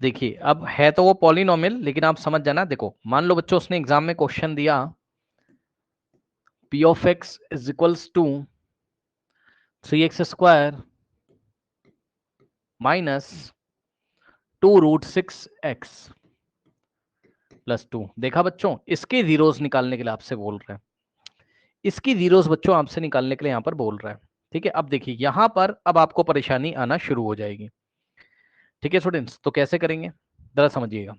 देखिए अब है तो वो पॉलिनोमियल, लेकिन आप समझ जाना। देखो मान लो बच्चों उसने एग्जाम में क्वेश्चन दिया p of x is equals to 3x² minus 2√6x plus 2। देखा बच्चों, इसके जीरोस निकालने के लिए आपसे बोल रहे हैं, इसकी जीरोस बच्चों आपसे निकालने के लिए यहां पर बोल रहा है। ठीक है, अब देखिए यहां पर अब आपको परेशानी आना शुरू हो जाएगी। ठीक है स्टूडेंट्स, तो कैसे करेंगे जरा समझिएगा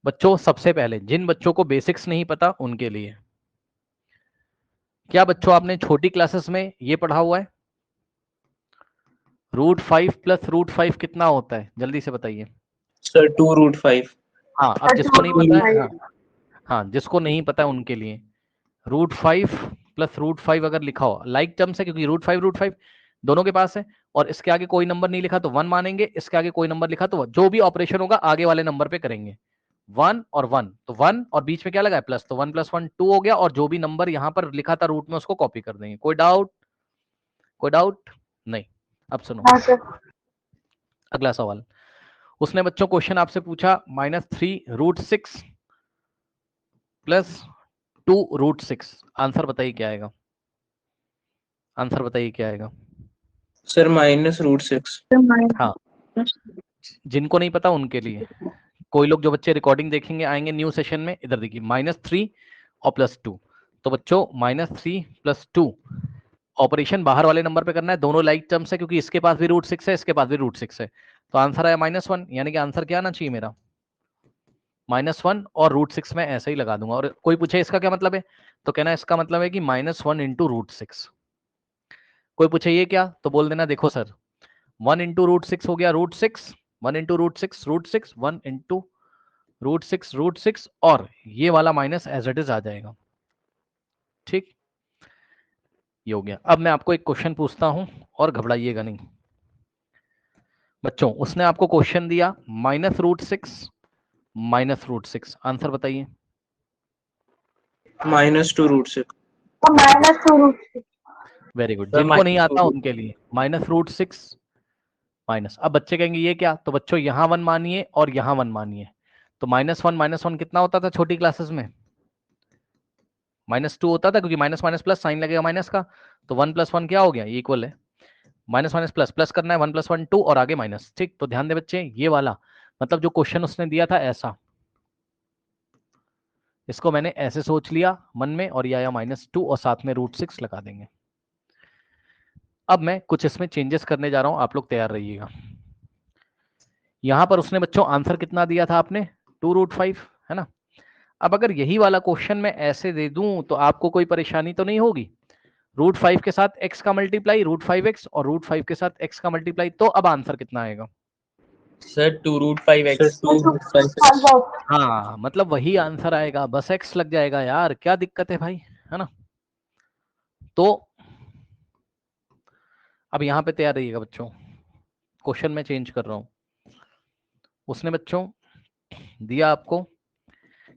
बच्चों। सबसे पहले जिन बच्चों को बेसिक्स नहीं पता उनके लिए, क्या बच्चों आपने छोटी क्लासेस में ये पढ़ा हुआ है √5 प्लस √5 कितना होता है? जल्दी से बताइए। सर 2√5। हाँ, अब जिसको नहीं पता है, हाँ हाँ, जिसको नहीं पता है उनके लिए √5 प्लस √5 अगर लिखा हो लाइक टर्म्स है, क्योंकि √5 दोनों के पास है, और इसके आगे कोई नंबर नहीं लिखा तो 1 मानेंगे, इसके आगे कोई नंबर लिखा तो जो भी ऑपरेशन होगा आगे वाले नंबर पे करेंगे। 1 और 1, तो 1 और बीच में क्या लगा है प्लस, तो 1 + 1 2 हो गया, और जो भी नंबर यहां पर लिखा था रूट में उसको कॉपी कर देंगे। कोई डाउट? कोई डाउट नहीं। अब सुनो अगला सवाल। उसने बच्चों क्वेश्चन आपसे पूछा -3√6 प्लस 2√6। आंसर बताइए क्या आएगा? आंसर बताइए क्या आएगा? सर -√6। हाँ, जिनको नहीं पता उनके लिए, कोई लोग जो बच्चे रिकॉर्डिंग देखेंगे आएंगे न्यू सेशन में, इधर देखिए -3 और +2। तो बच्चों -3 + 2 ऑपरेशन बाहर वाले नंबर पे करना है, दोनों लाइक टर्म्स है, क्योंकि इसके पास भी √6 है, इसके पास भी √6 है। तो आंसर आया -1, यानी कि आंसर क्या आना चाहिए मेरा -1, और √6 में ऐसे ही लगा दूंगा। और कोई पूछे इसका क्या मतलब है, तो कहना इसका मतलब है कि -1 इंटू √6। कोई पूछे ये क्या, तो बोल देना देखो सर 1 इंटू √6 हो गया √6, 1 इंटू √6 √6, 1 इंटू √6 √6, और ये वाला माइनस एज इट इज आ जाएगा। ठीक, ये हो गया। अब मैं आपको एक क्वेश्चन पूछता हूं और घबराइएगा नहीं बच्चों। उसने आपको क्वेश्चन दिया -√6 -√6, आंसर बताइए। -2√6। वेरी गुड, सर जिनको नहीं आता -2√6। उनके लिए -√6 माइनस। अब बच्चे कहेंगे ये क्या, तो बच्चों यहाँ 1 मानिए और यहाँ 1 मानिए, तो -1 कितना होता था छोटी क्लासेस में? -2 होता था, क्योंकि माइनस माइनस प्लस साइन लगेगा माइनस का। तो 1 + 1 क्या हो गया, ये इक्वल है माइनस माइनस प्लस, प्लस करना है 1 + 1 2 और आगे माइनस। ठीक, तो ध्यान दे बच्चे, ये वाला मतलब जो क्वेश्चन उसने दिया था ऐसा, इसको मैंने ऐसे सोच लिया मन में, और ये आया -2 और साथ में √6 लगा देंगे। अब मैं कुछ इसमें चेंजेस करने जा रहा हूं, आप लोग तैयार रहिएगा। यहां पर उसने बच्चों आंसर कितना दिया था आपने, 2√5, है ना। अब अगर यही वाला क्वेश्चन मैं ऐसे दे दूं तो आपको कोई परेशानी तो नहीं होगी। √5 के साथ x का मल्टीप्लाई √5x, और √5 के साथ x का मल्टीप्लाई, तो अब आंसर कितना आएगा? Sir 2√5x। हाँ, मतलब वही आंसर आएगा, बस x लग जाएगा यार, क्या दिक्कत है भाई, है ना। तो अब यहां पे तैयार रहिएगा बच्चों, क्वेश्चन में चेंज कर रहा हूं। उसने बच्चों दिया आपको,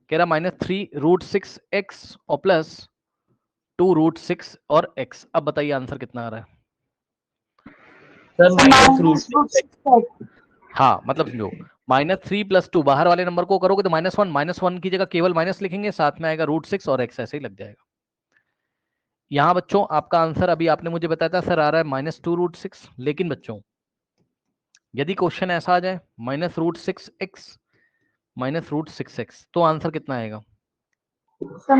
कह रहा -3√6x और प्लस 2√6 और x। अब बताइए आंसर कितना आ रहा है? Sir -√6x। हाँ, मतलब समझो -3 + 2 बाहर वाले नंबर को करोगे तो -1 की जगह केवल माइनस लिखेंगे, साथ में आएगा √6 और x, ऐसे ही लग जाएगा। यहां बच्चों आपका आंसर अभी आपने मुझे बताया था सर आ रहा है -2√6, लेकिन बच्चों यदि क्वेश्चन ऐसा आ जाए -√6x -√6x, तो आंसर कितना आएगा? Sir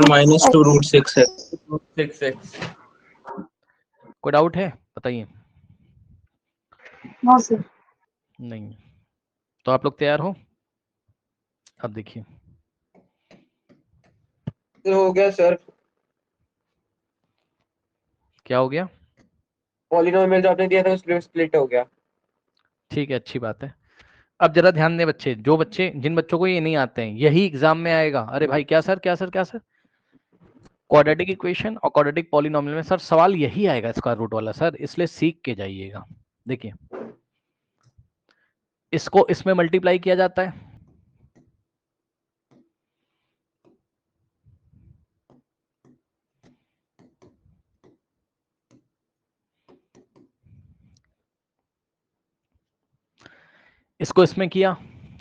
-2√6x। कोई डाउट है बताइए? No sir. नहीं, तो आप लोग तैयार हो? अब देखिए हो गया सर, क्या हो गया। पॉलिनोमियल जो आपने दिया था उसमें स्प्लिट हो गया। ठीक है, अच्छी बात है। अब जरा ध्यान दें बच्चे, जो बच्चे जिन बच्चों को ये नहीं आते हैं, यही एग्जाम में आएगा। अरे भाई क्या सर क्या सर क्या सर, क्वाड्रेटिक इक्वेशन और क्वाड्रेटिक पॉलिनोमियल में सर सवाल यही आएगा स्क्वायर रूट वाला सर, इसलिए सीख के जाइएगा। देखिए इसको इसमें मल्टीप्लाई किया जाता है, इसको इसमें किया,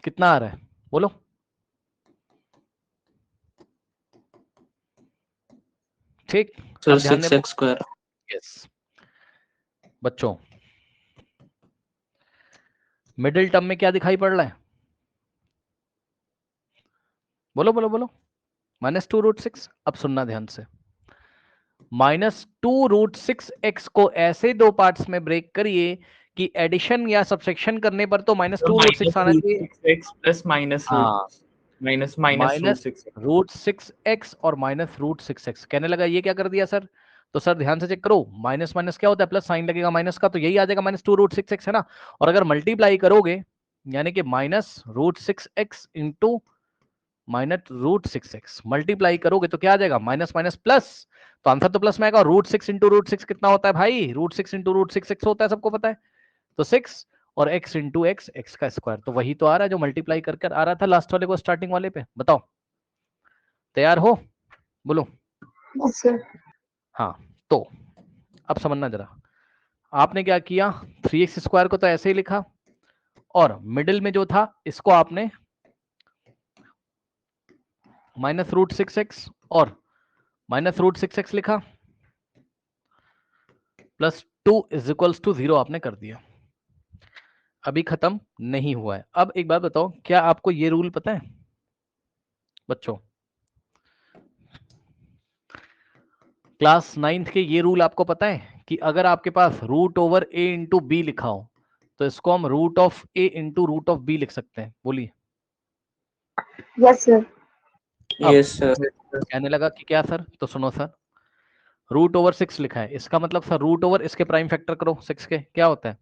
कितना आ रहा है बोलो? ठीक, सर अब ध्यान दे 6x स्क्वायर। यस बच्चों, मिडिल टर्म में क्या दिखाई पड़ रहा है? बोलो बोलो बोलो। -2√6। अब सुनना ध्यान से, -2√6x को ऐसे दो पार्ट्स में ब्रेक करिए कि एडिशन या सब्ट्रैक्शन करने पर तो -2√6 आना चाहिए। x प्लस माइनस हाँ, माइनस -√6x और -√6x। कहने लगा ये क्या कर दिया सर? तो सर ध्यान से चेक करो, माइनस माइनस क्या होता है? प्लस साइन लगेगा माइनस का, तो यही आ जाएगा -2√6x है ना। और अगर मल्टीप्लाई करोगे यानी कि -√6x इंटू -√6x मल्टीप्लाई करोगे तो क्या आ जाएगा? माइनस माइनस प्लस, तो आंसर तो प्लस में आएगा। √6 इंटू √6 कितना होता है भाई? √6 इंटू √6x होता है, सबको पता है। तो 6 और x इंटू एक्स, एक्स का स्क्वायर, तो वही तो आ रहा है जो मल्टीप्लाई करके आ रहा था लास्ट वाले को स्टार्टिंग वाले पे। बताओ, तैयार हो? बोलो। Yes sir. हाँ, तो अब समझना जरा, आपने क्या किया, 3x स्क्वायर को तो ऐसे ही लिखा, और मिडिल में जो था इसको आपने -√6x और -√6x लिखा, +2 = 0 आपने कर दिया। अभी खत्म नहीं हुआ है। अब एक बात बताओ, क्या आपको ये रूल पता है बच्चों? क्लास 9th के ये रूल आपको पता है कि अगर आपके पास √a इंटू बी लिखा हो तो इसको हम √a इंटू √b लिख सकते हैं। बोलिए। Yes sir. Yes sir. कहने लगा कि क्या सर? तो सुनो सर, √6 लिखा है, इसका मतलब सर √ इसके प्राइम फैक्टर करो 6 के, क्या होता है?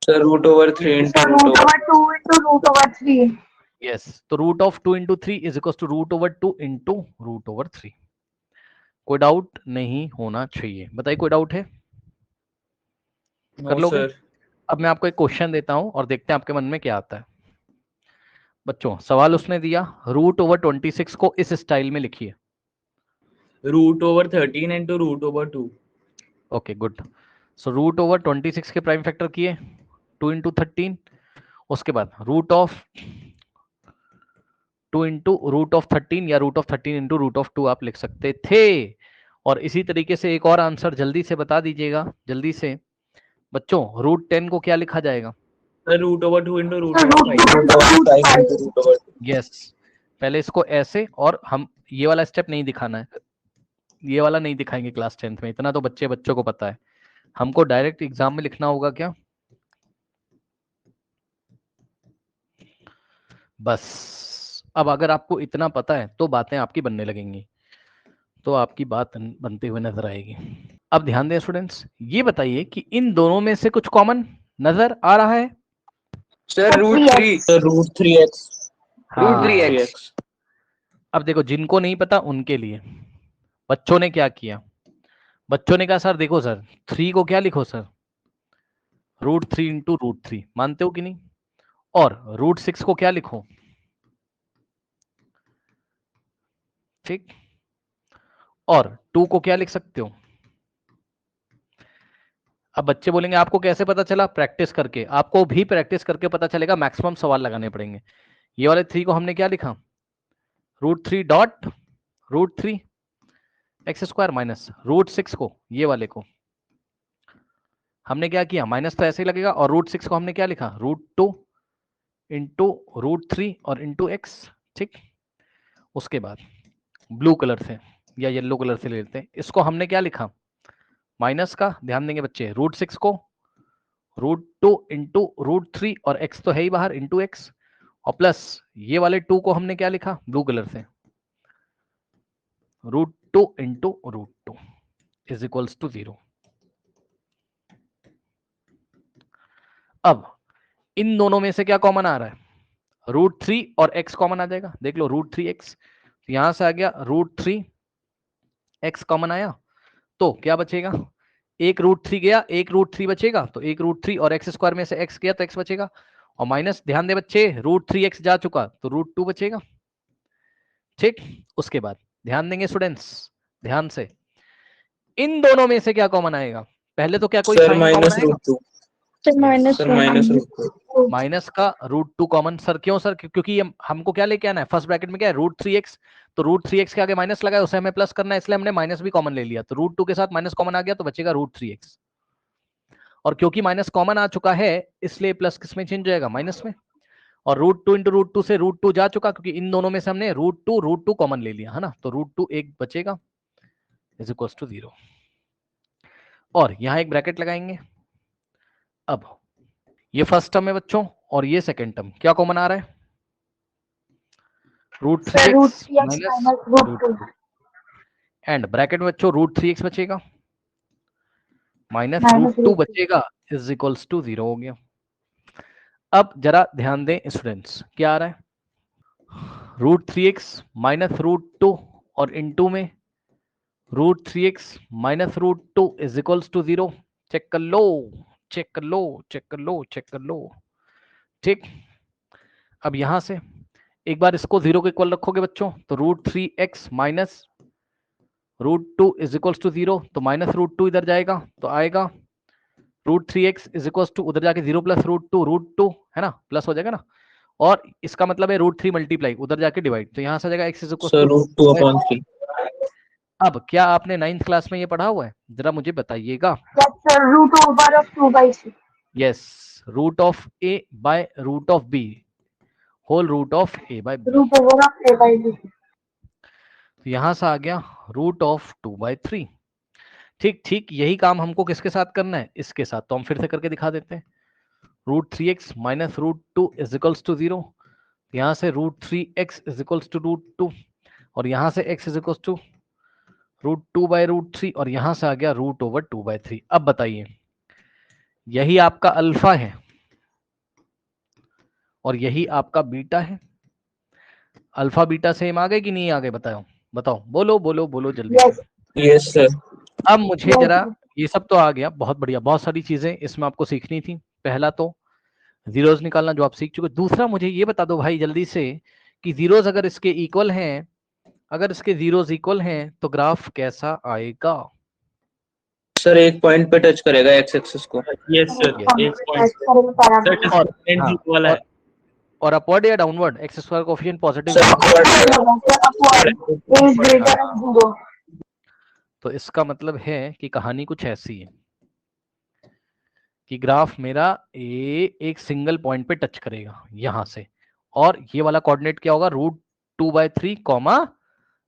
Sir √3 into sir √2 into √3। Yes, तो √2 into 3 is equal to √2 into √3। कोई डाउट नहीं होना चाहिए। बताइए, कोई डाउट है? कर नो लोगे? सर। अब मैं आपको एक क्वेश्चन देता हूं और देखते हैं आपके मन में क्या आता है। बच्चों, सवाल उसने दिया, √26 को इस स्टाइल में लिखिए। √13 इंटू √2। Okay good. सो √26 के प्राइम फैक्टर किए 2 इंटू 13, उसके बाद √2 इंटू √13 या √13 इंटू √2 आप लिख सकते थे। और इसी तरीके से एक और आंसर जल्दी से बता दीजिएगा, जल्दी से बच्चों। √10 को क्या लिखा जाएगा? Sir √2 into √5। यस, पहले इसको ऐसे, और हम ये वाला स्टेप नहीं दिखाना है, ये वाला नहीं दिखाएंगे क्लास 10th में, इतना तो बच्चों को पता है। हमको डायरेक्ट एग्जाम में लिखना होगा क्या? बस अब अगर आपको इतना पता है तो बातें आपकी बनने लगेंगी, तो आपकी बात बनते हुए नजर आएगी। अब ध्यान दें स्टूडेंट्स, ये बताइए कि इन दोनों में से कुछ कॉमन नजर आ रहा है? सर √3। Sir √3x। √3x। अब देखो, जिनको नहीं पता उनके लिए बच्चों ने क्या किया, बच्चों ने कहा सर देखो सर 3 को क्या लिखो सर? √3 इंटू √3, मानते हो कि नहीं? और √6 को क्या लिखो? ठीक, और 2 को क्या लिख सकते हो? अब बच्चे बोलेंगे आपको कैसे पता चला? प्रैक्टिस करके, आपको भी प्रैक्टिस करके पता चलेगा, मैक्सिमम सवाल लगाने पड़ेंगे। ये वाले 3 को हमने क्या लिखा? √3 डॉट √3 एक्स स्क्वायर माइनस √6 को, ये वाले को हमने क्या किया? माइनस तो ऐसे ही लगेगा, और √6 को हमने क्या लिखा? √2 इंटू √3 और इंटू एक्स। ठीक, उसके बाद ब्लू कलर से या येलो कलर से ले लेते हैं, इसको हमने क्या लिखा? माइनस का, ध्यान देंगे बच्चे, √6 को √2 इंटू √3 और x तो है ही बाहर, इंटू एक्स, और प्लस ये वाले 2 को हमने क्या लिखा? ब्लू कलर से √2 इंटू √2 इज इक्वल्स टू 0। अब इन दोनों में से क्या कॉमन आ रहा है? √3 और x कॉमन आ जाएगा, देख लो √3x, तो यहां से आ गया √3x कॉमन आया, तो क्या बचेगा? एक √3 गया, एक √3 बचेगा, तो एक √3 और एक्स स्क्वायर में से x गया तो x बचेगा, और माइनस, ध्यान दे बच्चे, √3x जा चुका तो √2 बचेगा। ठीक, उसके बाद ध्यान देंगे स्टूडेंट्स, ध्यान से, इन दोनों में से क्या कॉमन आएगा? पहले तो क्या कोई सर साइन कॉमन आएगा? -√2। Sir sir -√2। माइनस का √2 कॉमन। सर क्यों सर? क्योंकि ये हमको क्या लेके आना है, फर्स्ट ब्रैकेट में क्या है √3x, तो √3x के आगे माइनस लगा है, उसे हमें प्लस करना है, इसलिए हमने माइनस भी कॉमन ले लिया, तो √2 के साथ माइनस कॉमन आ गया तो बचेगा √3x। और क्योंकि माइनस कॉमन आ चुका है इसलिए प्लस किस में चेंज हो जाएगा, माइनस में। और √2 इंटू √2 से √2 जा चुका, क्योंकि इन दोनों में से हमने √2 कॉमन ले लिया है ना, तो √2 एक बचेगा इज इक्वल टू 0। और यहां एक ब्रैकेट लगाएंगे। अब ये फर्स्ट टर्म है बच्चों और ये सेकंड टर्म, क्या कॉमन आ रहा है, √3x माइनस √2 एंड ब्रैकेट में बच्चों √3x बचेगा माइनस √2 बचेगा इज इक्वल्स टू 0 हो गया। अब जरा ध्यान दें स्टूडेंट्स, क्या आ रहा है, √3x माइनस √2 और इनटू में √3x minus √2 is equals to 0। Check कर लो, चेक कर लो, चेक कर लो, चेक कर लो, ठीक। अब यहां से एक बार इसको 0 के इक्वल रखोगे बच्चों, तो √3x minus √2 is equals to 0, तो माइनस √2 इधर जाएगा तो आएगा √3x इज इक्वल्स टू, उधर जाके 0 प्लस √2 है ना, प्लस हो जाएगा ना, और इसका मतलब है √3 मल्टीप्लाई उधर जाके डिवाइड, तो यहां से आ जाएगा x इज इक्वल्स टू √2/3। अब क्या आपने 9th क्लास में ये पढ़ा हुआ है, जरा मुझे बताइएगा। √2/3। Yes, root of a by root of b whole root of a by b, √2/a/b। तो यहां से आ गया √2/3। ठीक ठीक, यही काम हमको किसके साथ करना है, इसके साथ, तो हम फिर से करके दिखा देते हैं। √3x minus √2 is equals to 0, यहां से √3x इज इक्वल्स टू √2 और यहां से x इज इक्वल्स टू √2/√3 और यहां से आ गया √2/3। अब बताइए, यही आपका अल्फा है और यही आपका बीटा है, अल्फा बीटा सेम आ गए कि नहीं आ गए, बताओ बताओ, बोलो बोलो बोलो जल्दी से। Yes sir. अब मुझे जरा, ये सब तो आ गया, बहुत बढ़िया, बहुत सारी चीजें इसमें आपको सीखनी थी। पहला तो जीरोस निकालना जो आप सीख चुके, दूसरा मुझे ये बता दो भाई जल्दी से कि जीरोस अगर इसके इक्वल हैं, अगर इसके जीरोस इक्वल हैं तो ग्राफ कैसा आएगा। सर एक पॉइंट पे टच करेगा एक्स एक्सिस को। यस सर, एक पॉइंट वाला है। और अपवर्ड या downward, x square coefficient positive, तो इसका मतलब है कि कहानी कुछ ऐसी है कि ग्राफ मेरा एक सिंगल पॉइंट पे टच करेगा यहां से, और ये वाला कोऑर्डिनेट क्या होगा, √2/3,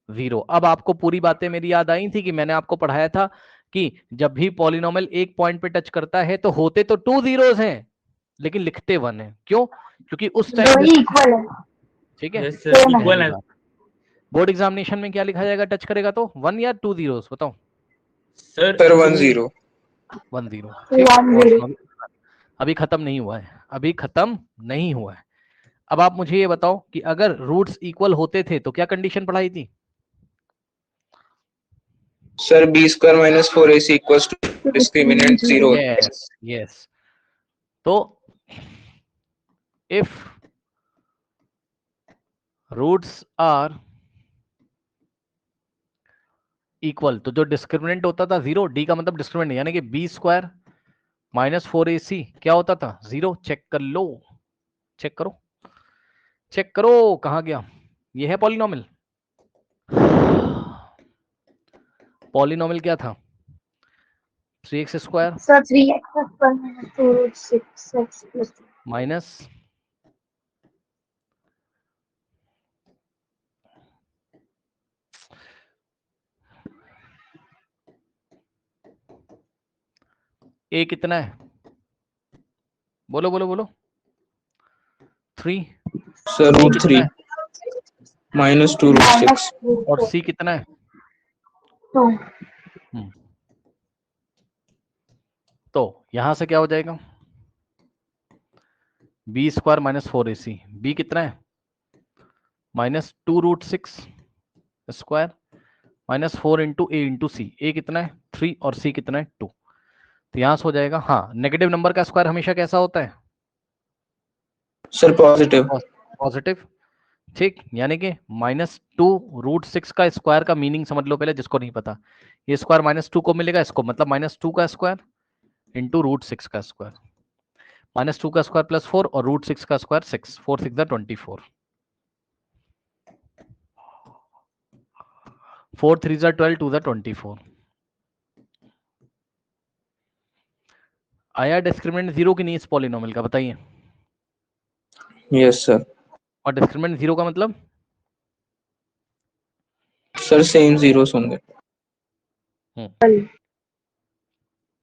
0। अब आपको पूरी बातें मेरी याद आई थी कि मैंने आपको पढ़ाया था कि जब भी पॉलिनोमियल एक पॉइंट पे टच करता है तो होते तो 2 जीरोस हैं लेकिन लिखते 1 है, क्यों, क्योंकि उस टाइम इक्वल है। ठीक है, यस सर, इक्वल है। बोर्ड एग्जामिनेशन में क्या लिखा जाएगा टच करेगा तो, 1 या 2 जीरोस, बताओ सर 1 0। 1 0। अभी खत्म नहीं हुआ है, अभी खत्म नहीं हुआ है। अब आप मुझे ये बताओ कि अगर रूट्स इक्वल होते थे तो क्या कंडीशन पढ़ाई थी sir b² - 4ac equals to discriminant 0। Yes yes, तो इफ रूट्स आर इक्वल, तो जो डिस्क्रिमिनेंट होता था 0, डी का मतलब डिस्क्रिमिनेंट, यानी कि b² - 4ac क्या होता था 0। चेक कर लो, चेक करो, चेक करो, कहां गया, ये है पॉलिनोमियल। पॉलिनोमियल क्या था, 3x² sir 3x² minus a कितना है, बोलो बोलो बोलो, 3। सर √3 - 2 √6 और c कितना है 2। तो यहां से क्या हो जाएगा, b² - 4ac, b कितना है -2 √6² -4 into a into C, a कितना है 3 और c कितना है 2, तो यहां से हो जाएगा, हाँ नेगेटिव नंबर का स्क्वायर हमेशा कैसा होता है, सर पॉजिटिव। पॉजिटिव, ठीक, यानी कि -2 √6 का स्क्वायर का मीनिंग समझ लो पहले, जिसको नहीं पता, ये स्क्वायर -2 को मिलेगा, इसको मतलब -2 का स्क्वायर इंटू √6 का स्क्वायर। -2 का स्क्वायर प्लस 4 और √6 का स्क्वायर 6, 4 6 24, 4 3 12, 2 24। आया डिस्क्रिमिनेंट 0 की नहीं इस पॉलिनोमियल का, बताइए। Yes sir. और डिस्क्रिमिनेंट 0 का मतलब सर सेम जीरोस होंगे।